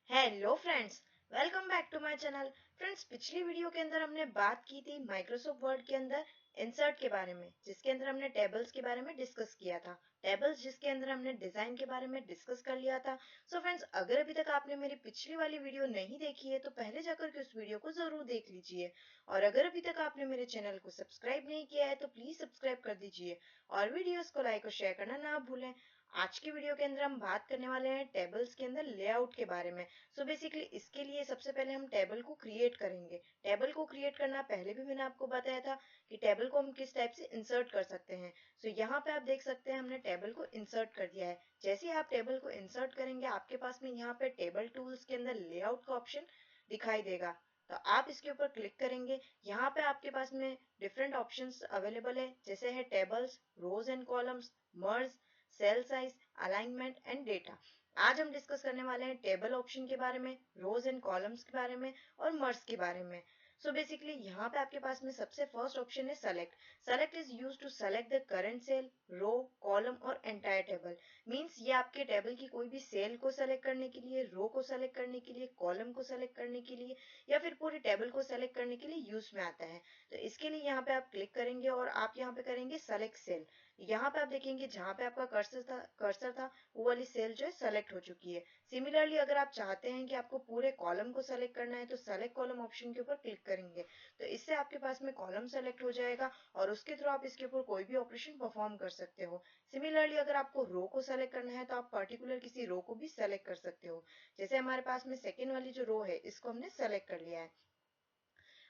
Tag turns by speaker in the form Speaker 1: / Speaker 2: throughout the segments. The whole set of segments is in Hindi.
Speaker 1: Hello friends, welcome back to my channel. Friends, पिछली वीडियो के अंदर हमने बात की थी माइक्रोसॉफ्ट वर्ड के अंदर इंसर्ट के बारे में, जिसके अंदर हमने टेबल्स के बारे में डिस्कस किया था। टेबल्स जिसके अंदर हमने डिजाइन के बारे में डिस्कस कर लिया था। सो फ्रेंड्स, अगर अभी तक आपने मेरी पिछली वाली वीडियो नहीं देखी है तो पहले जाकर के उस वीडियो को जरूर देख लीजिए। और अगर अभी तक आपने मेरे चैनल को सब्सक्राइब नहीं किया है तो प्लीज सब्सक्राइब कर दीजिए और वीडियोस को लाइक और शेयर करना ना भूलें। आज की वीडियो के अंदर हम बात करने वाले हैं टेबल्स के अंदर लेआउट के बारे में। सो बेसिकली इसके लिए सबसे पहले हम टेबल को क्रिएट करेंगे। टेबल को क्रिएट करना पहले भी मैंने आपको बताया था कि टेबल को हम किस टाइप से इंसर्ट कर सकते हैं। सो यहाँ पे आप देख सकते हैं हमने टेबल को इंसर्ट कर दिया है। जैसे ही आप टेबल को इंसर्ट करेंगे आपके पास में यहाँ पे टेबल टूल्स के अंदर लेआउट का ऑप्शन दिखाई देगा। तो आप इसके ऊपर क्लिक करेंगे। यहाँ पे आपके पास में डिफरेंट ऑप्शंस अवेलेबल है, जैसे है tables, rows and columns, merge, cell size, alignment and data. आज हम डिस्कस करने वाले हैं टेबल ऑप्शन के बारे में, रोज एंड कॉलम्स के बारे में और मर्ज के बारे में। सो बेसिकली यहाँ पे आपके पास में सबसे फर्स्ट ऑप्शन है select. Select is use to select the current cell, row, column और एंटायर टेबल। मींस ये आपके टेबल की कोई भी सेल को सेलेक्ट करने के लिए, रो को सेलेक्ट करने के लिए, कॉलम को सेलेक्ट करने के लिए या फिर पूरे टेबल को सेलेक्ट करने के लिए यूज में आता है। तो इसके लिए यहाँ पे आप क्लिक करेंगे और आप यहाँ पे करेंगे सेलेक्ट सेल। यहाँ पे आप देखेंगे जहां पे आपका कर्सर था वो वाली सेल जो है सेलेक्ट हो चुकी है। सिमिलरली अगर आप चाहते हैं कि आपको पूरे कॉलम को सेलेक्ट करना है तो सेलेक्ट कॉलम ऑप्शन के ऊपर क्लिक करेंगे। तो इससे आपके पास में कॉलम सेलेक्ट हो जाएगा और उसके थ्रू आप इसके ऊपर कोई भी ऑपरेशन परफॉर्म कर सकते हो। सिमिलरली अगर आपको रो को सेलेक्ट करना है तो आप पर्टिकुलर किसी रो को भी सेलेक्ट कर सकते हो। जैसे हमारे पास में सेकेंड वाली जो रो है इसको हमने सेलेक्ट कर लिया है।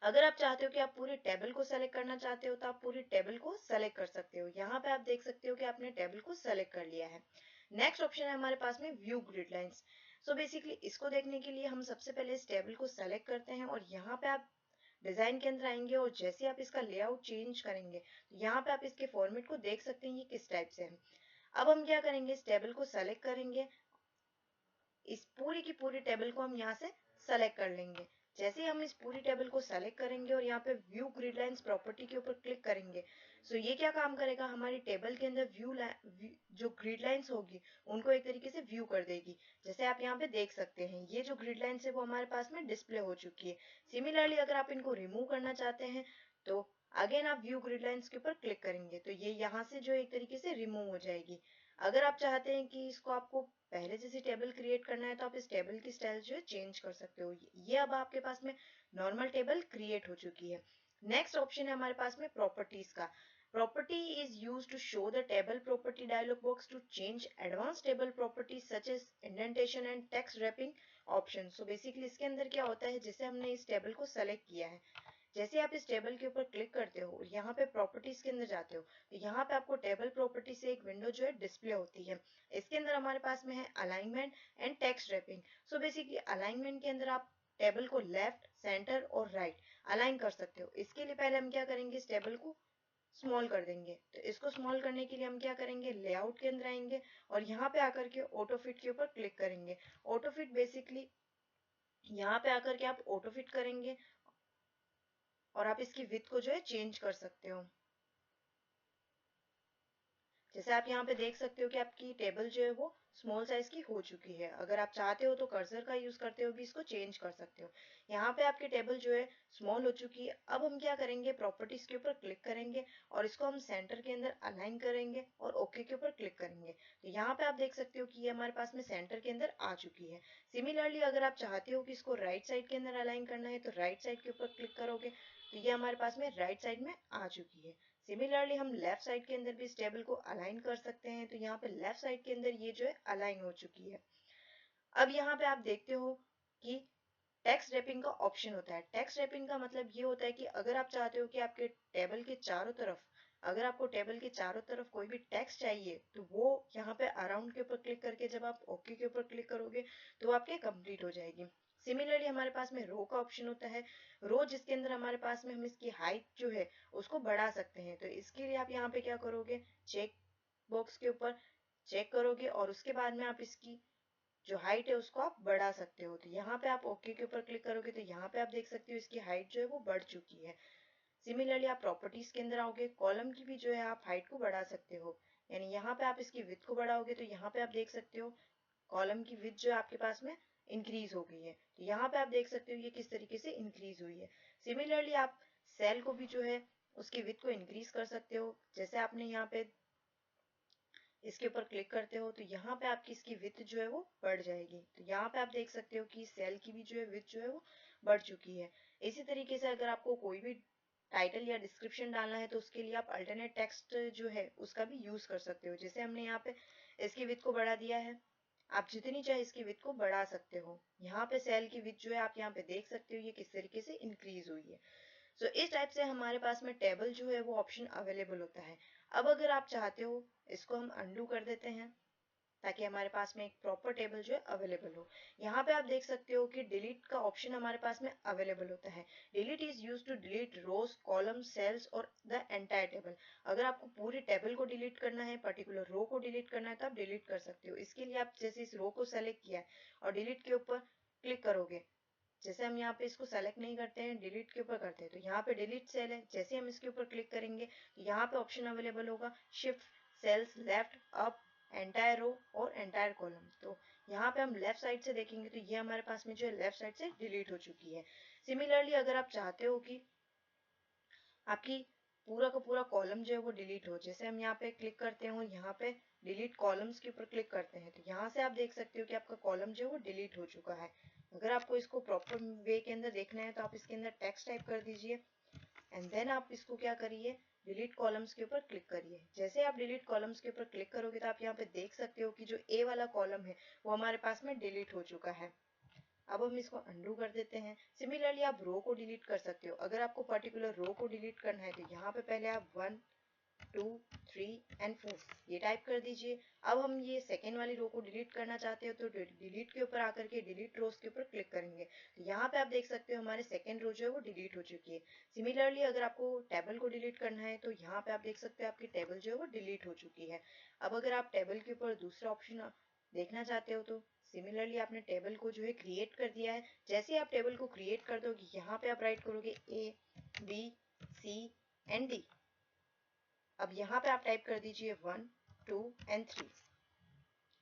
Speaker 1: अगर आप चाहते हो कि आप पूरे टेबल को सेलेक्ट करना चाहते हो तो आप पूरी टेबल को सेलेक्ट कर सकते हो। यहाँ पे आप देख सकते हो कि आपने टेबल को सेलेक्ट कर लिया है। नेक्स्ट ऑप्शन है हमारे पास में view grid lines. So basically इसको देखने के लिए हम सबसे पहले इस टेबल को सेलेक्ट करते हैं और यहाँ पे आप डिजाइन के अंदर आएंगे और जैसे आप इसका लेआउट चेंज करेंगे तो यहाँ पे आप इसके फॉर्मेट को देख सकते हैं ये किस टाइप से है। अब हम क्या करेंगे, इस टेबल को सेलेक्ट करेंगे। इस पूरी की पूरी टेबल को हम यहाँ से सेलेक्ट कर लेंगे। जैसे ही हम इस पूरी टेबल को सेलेक्ट करेंगे और यहाँ पे व्यू ग्रिड लाइंस प्रॉपर्टी के ऊपर क्लिक करेंगे, सो ये क्या काम करेगा, हमारी टेबल के अंदर जो ग्रिड लाइंस होगी उनको एक तरीके से व्यू कर देगी। जैसे आप यहाँ पे देख सकते हैं ये जो ग्रिड लाइंस है वो हमारे पास में डिस्प्ले हो चुकी है। सिमिलरली अगर आप इनको रिमूव करना चाहते हैं तो अगेन आप व्यू ग्रिड लाइंस के ऊपर क्लिक करेंगे तो ये यहाँ से जो एक तरीके से रिमूव हो जाएगी। अगर आप चाहते हैं कि इसको आपको पहले जैसी टेबल क्रिएट करना है तो आप इस टेबल की स्टाइल जो है चेंज कर सकते हो। ये अब आपके पास में नॉर्मल टेबल क्रिएट हो चुकी है। नेक्स्ट ऑप्शन है हमारे पास में प्रॉपर्टीज का। Property is use to show the table property dialog box to change advance table properties such as indentation and text wrapping option. So basically इसके अंदर क्या होता है, जैसे हमने इस टेबल को सेलेक्ट किया है, जैसे आप इस टेबल के ऊपर क्लिक करते हो और यहाँ पे प्रॉपर्टीज के अंदर जाते हो तो यहाँ पे आपको टेबल प्रॉपर्टी से एक विंडो जो है डिस्प्ले होती है। इसके अंदर हमारे पास में है alignment and text wrapping. So basically alignment के अंदर आप टेबल को लेफ्ट, सेंटर और राइट अलाइन कर सकते हो। इसके लिए पहले हम क्या करेंगे, इस टेबल को स्मॉल कर देंगे। तो इसको स्मॉल करने के लिए हम क्या करेंगे, लेआउट के अंदर आएंगे और यहाँ पे आकर के ऑटो फिट के ऊपर क्लिक करेंगे। ऑटो फिट बेसिकली यहाँ पे आकर के आप ऑटो फिट करेंगे और आप इसकी विड्थ को जो है चेंज कर सकते हो। जैसे आप यहाँ पे देख सकते हो कि आपकी टेबल जो है वो स्मॉल साइज की हो चुकी है। अगर आप चाहते हो तो कर्सर का यूज करते हो भी इसको चेंज कर सकते हो। यहाँ पे आपकी टेबल जो है स्मॉल हो चुकी है। अब हम क्या करेंगे, प्रॉपर्टीज के ऊपर क्लिक करेंगे और इसको हम सेंटर के अंदर अलाइन करेंगे और ओके के ऊपर क्लिक करेंगे। तो यहाँ पे आप देख सकते हो कि ये हमारे पास में सेंटर के अंदर आ चुकी है। सिमिलरली अगर आप चाहते हो कि इसको राइट साइड के अंदर अलाइन करना है तो राइट साइड के ऊपर क्लिक करोगे तो ये हमारे पास में राइट साइड में आ चुकी है। सिमिलरली हम लेफ्ट साइड के अंदर भी इस टेबल को अलाइन कर सकते हैं तो यहाँ पे लेफ्ट साइड के अंदर ये जो है अलाइन हो चुकी है। अब यहाँ पे आप देखते हो कि टेक्स्ट रैपिंग का ऑप्शन होता है। टेक्स्ट रैपिंग का मतलब ये होता है कि अगर आप चाहते हो कि आपके टेबल के चारों तरफ, अगर आपको टेबल के चारों तरफ कोई भी टेक्स्ट चाहिए तो वो यहाँ पे अराउंड के ऊपर क्लिक करके जब आप ओके के ऊपर क्लिक करोगे तो वो आपके कंप्लीट हो जाएगी। सिमिलरली हमारे पास में रो का ऑप्शन होता है। रो जिसके अंदर हमारे पास में हम इसकी हाइट जो है उसको बढ़ा सकते हैं। तो इसके लिए आप यहाँ पे क्या करोगे, चेक बॉक्स के ऊपर चेक करोगे और उसके बाद में आप इसकी जो हाइट है उसको आप बढ़ा सकते हो। तो यहाँ पे आप ओके के ऊपर क्लिक करोगे तो यहाँ पे आप देख सकते हो इसकी हाइट जो है वो बढ़ चुकी है। सिमिलरली आप प्रॉपर्टीज के अंदर आओगे, कॉलम की भी जो है आप हाइट को बढ़ा सकते हो। यानी यहाँ पे आप इसकी विड्थ को बढ़ाओगे तो यहाँ पे आप देख सकते हो कॉलम की विड्थ जो है आपके पास में इंक्रीज हो गई है। तो यहाँ पे आप देख सकते हो ये किस तरीके से इंक्रीज हुई है। सिमिलरली आप सेल को भी जो है उसकी विड्थ को इंक्रीज कर सकते हो। जैसे आपने यहाँ पे इसके ऊपर क्लिक करते हो तो यहाँ पे आपकी इसकी विड्थ जो है वो बढ़ जाएगी। तो यहाँ पे आप देख सकते हो कि सेल की भी जो है विड्थ जो है वो बढ़ चुकी है। इसी तरीके से अगर आपको कोई भी टाइटल या डिस्क्रिप्शन डालना है तो उसके लिए आप अल्टरनेट टेक्स्ट जो है उसका भी यूज कर सकते हो। जैसे हमने यहाँ पे इसकी विड्थ को बढ़ा दिया है, आप जितनी चाहे इसकी विड्थ को बढ़ा सकते हो। यहाँ पे सेल की विड्थ जो है आप यहाँ पे देख सकते हो ये किस तरीके से इंक्रीज हुई है। सो इस टाइप से हमारे पास में टेबल जो है वो ऑप्शन अवेलेबल होता है। अब अगर आप चाहते हो इसको हम अनडू कर देते हैं ताकि हमारे पास में एक प्रॉपर टेबल जो है अवेलेबल हो। यहाँ पे आप देख सकते हो कि डिलीट का ऑप्शन हमारे पास में अवेलेबल होता है। Delete is use to delete rows column cells और द एंटायर टेबल। अगर आपको पूरी टेबल को डिलीट करना है, पर्टिकुलर रो को डिलीट करना है तो आप डिलीट कर सकते हो। इसके लिए आप जैसे इस रो को सेलेक्ट किया है और डिलीट के ऊपर क्लिक करोगे, जैसे हम यहाँ पे इसको सेलेक्ट नहीं करते हैं, डिलीट के ऊपर करते हैं, तो यहाँ पे डिलीट सेल है, जैसे हम इसके ऊपर क्लिक करेंगे तो यहाँ पे ऑप्शन अवेलेबल होगा shift cells left up entire row और एंटायर कॉलम। तो यहाँ पे हम लेफ्ट साइड से देखेंगे तो ये हमारे पास में जो है लेफ्ट साइड से डिलीट हो चुकी है। सिमिलरली अगर आप चाहते हो कि आपकी पूरा का पूरा कॉलम जो है वो डिलीट हो, जैसे हम यहाँ पे क्लिक करते हैं और यहाँ पे डिलीट कॉलम्स के ऊपर क्लिक करते हैं तो यहाँ से आप देख सकते हो कि आपका कॉलम जो है वो डिलीट हो चुका है। अगर आपको इसको प्रॉपर वे के अंदर देखना है तो आप इसके अंदर टेक्स्ट टाइप कर दीजिए एंड देन आप इसको क्या करिए, डिलीट कॉलम्स के ऊपर क्लिक करिए। जैसे आप डिलीट कॉलम्स के ऊपर क्लिक करोगे तो आप यहाँ पे देख सकते हो कि जो ए वाला कॉलम है वो हमारे पास में डिलीट हो चुका है। अब हम इसको अंडू कर देते हैं। सिमिलरली आप रो को डिलीट कर सकते हो। अगर आपको पर्टिकुलर रो को डिलीट करना है तो यहाँ पे पहले आप 1 2 3 एंड 4 ये टाइप कर दीजिए। अब हम ये सेकेंड वाली रो को डिलीट करना चाहते हो तो डिलीट के ऊपर आकर के डिलीट रोज के ऊपर क्लिक करेंगे तो यहाँ पे आप देख सकते हो हमारे सेकेंड रो जो है वो डिलीट हो चुकी है। सिमिलरली अगर आपको टेबल को डिलीट करना है तो यहाँ पे आप देख सकते हो आपकी टेबल जो है वो डिलीट हो चुकी है। अब अगर आप टेबल के ऊपर दूसरा ऑप्शन देखना चाहते हो तो सिमिलरली आपने टेबल को जो है क्रिएट कर दिया है। जैसे ही आप टेबल को क्रिएट कर दोगे यहाँ पे आप राइट करोगे A B C and D. अब यहाँ पे आप टाइप कर दीजिए 1 2 एंड 3।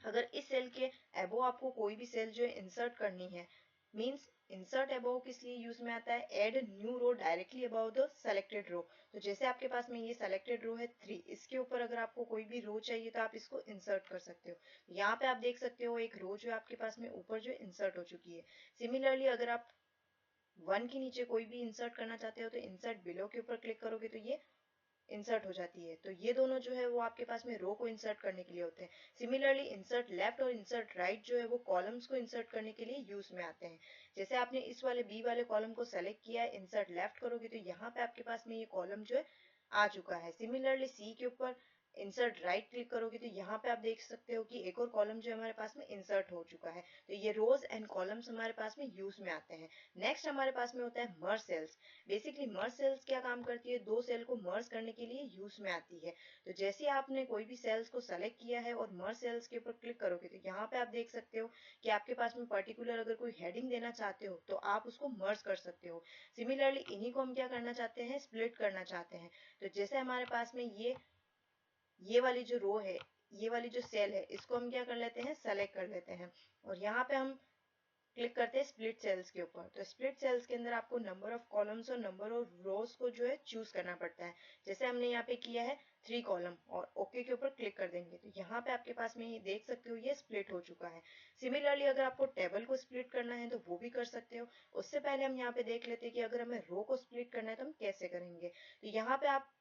Speaker 1: अगर इस सेल के अबो आपको कोई भी सेल जो है इंसर्ट करनी है, मींस इंसर्ट अबो किस लिए यूज में आता है, add new row directly above the selected row. तो जैसे आपके पास में ये सेलेक्टेड रो है 3, इसके ऊपर अगर आपको कोई भी रो चाहिए तो आप इसको इंसर्ट कर सकते हो। यहाँ पे आप देख सकते हो एक रो जो है आपके पास में ऊपर जो इंसर्ट हो चुकी है। सिमिलरली अगर आप 1 के नीचे कोई भी इंसर्ट करना चाहते हो तो इंसर्ट बिलो के ऊपर क्लिक करोगे तो ये इंसर्ट हो जाती है। तो ये दोनों जो है वो आपके पास में रो को इंसर्ट करने के लिए होते हैं। सिमिलरली इंसर्ट लेफ्ट और इंसर्ट राइट जो है वो कॉलम्स को इंसर्ट करने के लिए यूज में आते हैं। जैसे आपने इस वाले बी वाले कॉलम को सेलेक्ट किया है, इंसर्ट लेफ्ट करोगे तो यहाँ पे आपके पास में ये कॉलम जो है आ चुका है। सिमिलरली सी के ऊपर इंसर्ट राइट क्लिक करोगे तो यहाँ पे आप देख सकते हो कि एक और कॉलम जो हमारे पास में इंसर्ट हो चुका है। तो ये रोज एंड कॉलम्स हमारे पास में यूज में आते हैं। नेक्स्ट हमारे पास में होता है merge cells. Basically merge cells क्या काम करती है, दो सेल को मर्ज करने के लिए यूज में आती है। तो जैसे आपने कोई भी सेल्स को सेलेक्ट किया है और मर्ज सेल्स के ऊपर क्लिक करोगे तो यहाँ पे आप देख सकते हो कि आपके पास में पर्टिकुलर अगर कोई हेडिंग देना चाहते हो तो आप उसको मर्ज कर सकते हो। सिमिलरली इन्हीं को हम क्या करना चाहते हैं, स्प्लिट करना चाहते हैं। तो जैसे हमारे पास में ये वाली जो रो है, ये वाली जो सेल है, इसको हम क्या कर लेते हैं, सेलेक्ट कर लेते हैं और यहाँ पे हम क्लिक करते हैं स्प्लिट सेल्स के ऊपर। तो स्प्लिट सेल्स के अंदर आपको नंबर ऑफ कॉलम्स और नंबर ऑफ रोज को जो है चूज करना पड़ता है। जैसे हमने यहाँ पे किया है 3 कॉलम और ओके के ऊपर क्लिक कर देंगे तो यहाँ पे आपके पास में ये देख सकते हो ये स्प्लिट हो चुका है। सिमिलरली अगर आपको टेबल को स्प्लिट करना है तो वो भी कर सकते हो। उससे पहले हम यहाँ पे देख लेते हैं कि अगर हमें रो को स्प्लिट करना है तो हम कैसे करेंगे। तो यहाँ पे आप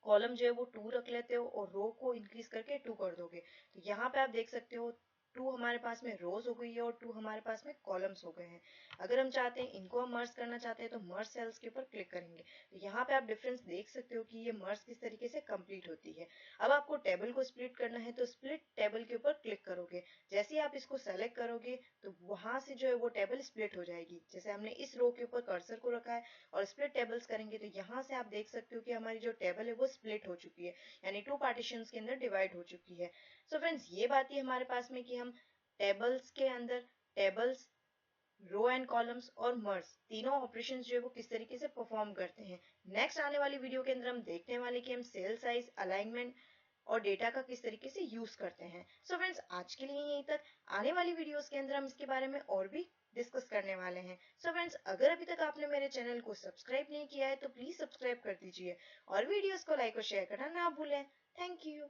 Speaker 1: कॉलम जो है वो 2 रख लेते हो और रो को इंक्रीज करके 2 कर दोगे तो यहाँ पे आप देख सकते हो 2 हमारे पास में रोज हो गई है और 2 हमारे पास में कॉलम्स हो गए हैं। अगर हम चाहते हैं इनको हम मर्ज करना चाहते हैं तो मर्ज सेल्स के ऊपर क्लिक करेंगे तो यहाँ पे आप डिफरेंस देख सकते हो कि ये मर्ज किस तरीके से कंप्लीट होती है। अब आपको टेबल को स्प्लिट करना है तो स्प्लिट टेबल के ऊपर क्लिक करोगे। जैसे ही आप इसको सेलेक्ट करोगे तो वहां से जो है वो टेबल स्प्लिट हो जाएगी। जैसे हमने इस रो के ऊपर कर्सर को रखा है और स्प्लिट टेबल्स करेंगे तो यहाँ से आप देख सकते हो कि हमारी जो टेबल है वो स्प्लिट हो चुकी है, यानी 2 पार्टीशंस के अंदर डिवाइड हो चुकी है। सो फ्रेंड्स ये बात ही हमारे पास में कि हम टेबल्स के अंदर टेबल्स, रो एंड कॉलम्स और मर्ज तीनों ऑपरेशंस जो है वो किस तरीके से परफॉर्म करते हैं। नेक्स्ट आने वाली वीडियो के अंदर हम देखने वाले कि हम सेल साइज, अलाइनमेंट और डेटा का किस तरीके से यूज करते हैं। सो फ्रेंड्स, आज के लिए यहीं तक। आने वाली वीडियोस के अंदर हम इसके बारे में और भी डिस्कस करने वाले हैं। सो फ्रेंड्स, अगर अभी तक आपने मेरे चैनल को सब्सक्राइब नहीं किया है तो प्लीज सब्सक्राइब कर दीजिए और वीडियोस को लाइक और शेयर करना ना भूलें। Thank you.